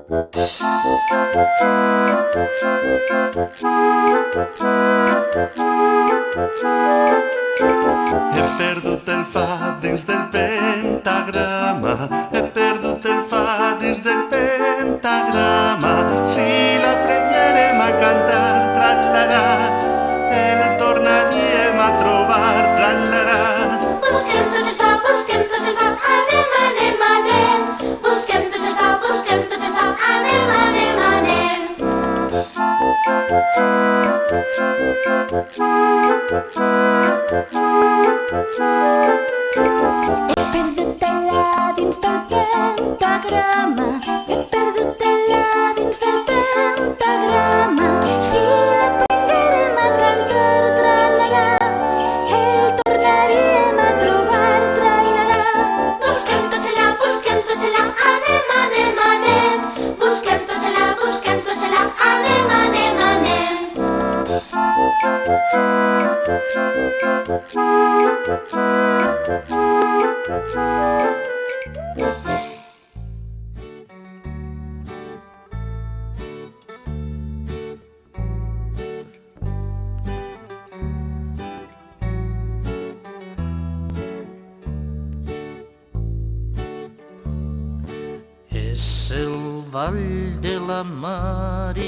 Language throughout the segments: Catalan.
He perdut el fa dins del pentagrama, he perdut el fa dins del pentagrama. Si l'aprenguérem a cantar, tra-la-la, el tornaríem a trobar, tra-la-la. Busquem tots el fa, anem, anem, anem. Busquem tots el fa, anem, anem, anem. He perdut el la dins del pentagrama, he perdut el la dins del pentagrama. Si l'aprenguérem a cantar, tra-la-la, el tornaríem a trobar, tra-la-la. Busquem tots el la, anem, anem, anem. Busquem tots el la, anem, anem, anem. És el ball de la marinera,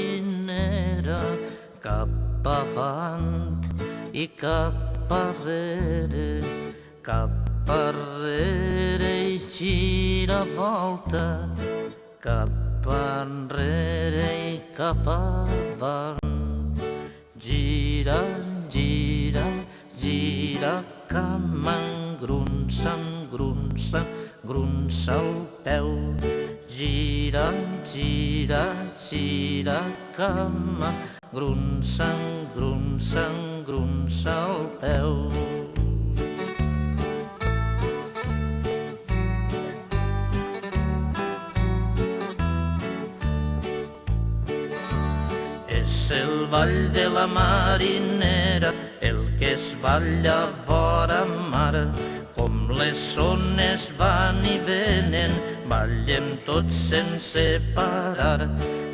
cap avant i cap arrere, cap arrere i giravolta, cap enrere i cap avant. Gira, gira, gira, camang, grunçant, grunçant, grunça el peu. Gira, gira, gira, cama, grunçant, grunçant, grunça el peu. És el ball de la marinera, el que es balla vora mar. Com les ones van i venen, ballem tots sense parar.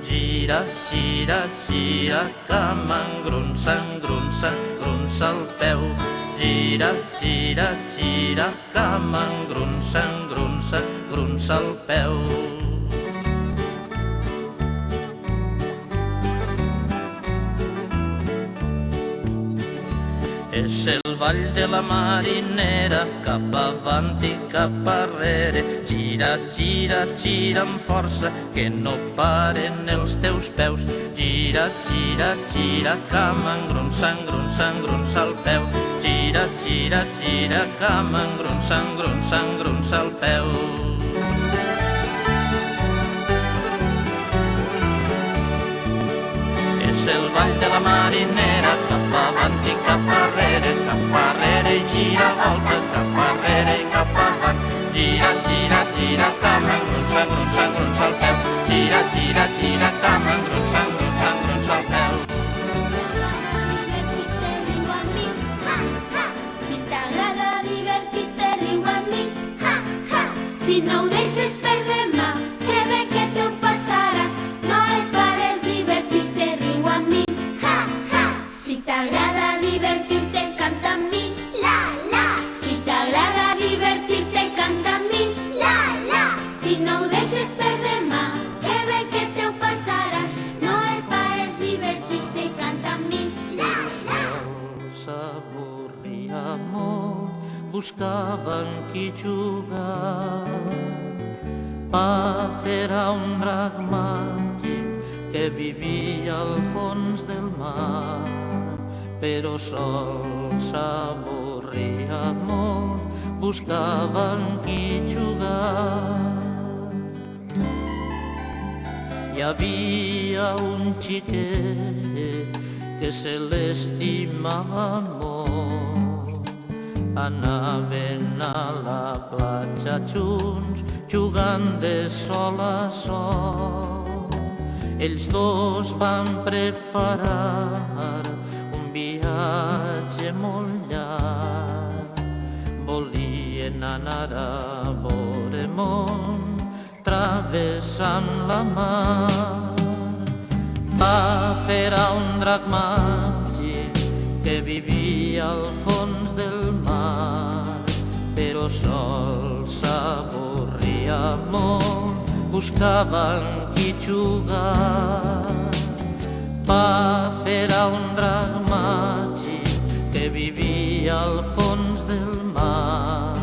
Gira, gira, gira, camang, grunçant, grunçant, grunça el peu. Gira, gira, gira, camang, grunçant, grunçant, grunça el peu. És el ball de la marinera, cap avant i cap arrere. Gira, gira, gira amb força, que no paren els teus peus. Gira, gira, gira, camang, grunçant, grunçant, grunça el peu. Gira, gira, gira, camang, grunçant, grunçant, grunça el peu. És el ball de la marinera, cap avant i cap arrere i gira volta, cap arrere i cap avant. Gira, gira, gira, camang, grunçant, grunçant, grunça el peu. Gira, gira, gira, camang, grunçant, grunçant, grunça el peu. Si t'agrada divertir-te, riu amb mi, ha, ha. Si no ho deixes per demà, que bé que t'ho passaràs. No et pares, divertís-te, riu amb mi, ha, ha. Si t'agrada divertir-te, canta amb mi, la, la. Si t'agrada divertir-te, canta amb mi, la, la. Si no ho deixes per demà, que bé que t'ho passaràs. No et pares, divertís-te, canta amb mi, la, la. S'avorria molt, buscaven qui jugar. Va fer a un drac màgic que vivia al fons del mar, però sol s'avorria molt, buscaven qui jugar. Hi havia un xiquet que se l'estimava molt. Anaven a la platja junts, jugant de sol a sol. Ells dos van preparar un viatge molt llarg. Volien anar a veure món, travessant la mar. Va fer a un drac màgic que vivia al fons del mar, però sol s'avorria molt, buscava amb qui jugar. Va fer a un drac màgic que vivia al fons del mar,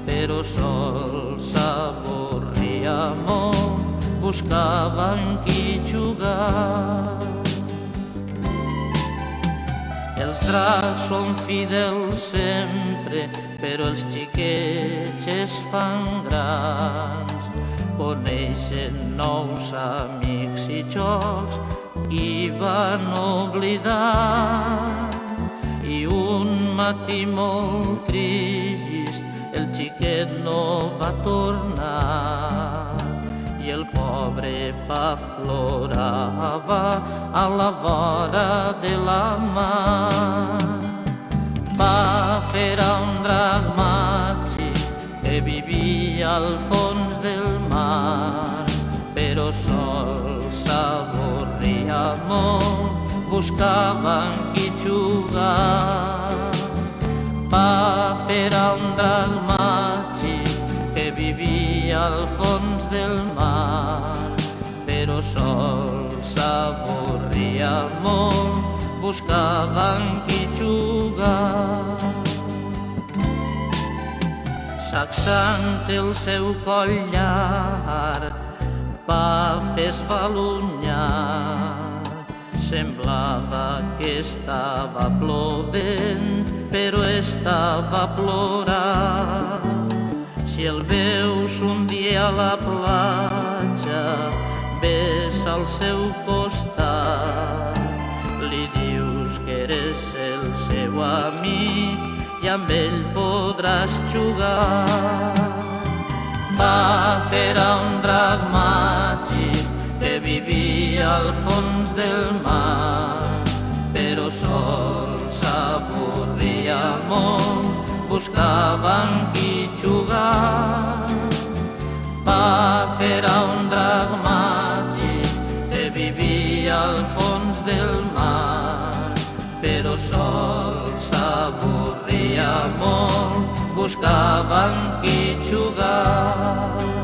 però sol s'avorria molt, buscava amb qui jugar. Els dracs són fidels sempre, però els xiquets es fan grans. Coneixen nous amics i jocs i van oblidar. I un matí molt trist el xiquet no va tornar i el pobre Paf plorava a la vora de la mar. Va fer a un drac màgic que vivia al fons del mar, però sol s'avorria molt, buscava amb qui jugar. Va fer a un drac màgic que vivia al fons del mar, però sol s'avorria molt, buscava amb qui jugar. Sacsant el seu coll llarg, va fer esbalunyar. Semblava que estava plovent, però estava plorant. Si el veus un dia a la platja, ves al seu costat, li dius que eres el seu amic i amb ell podràs jugar. Va fer a un drac màgic que vivia al fons del mar, però sol s'avorria molt, buscava amb qui jugar. Va fer a un drac màgic que vivia al fons del mar, però sol s'avorria molt, buscava amb qui jugar.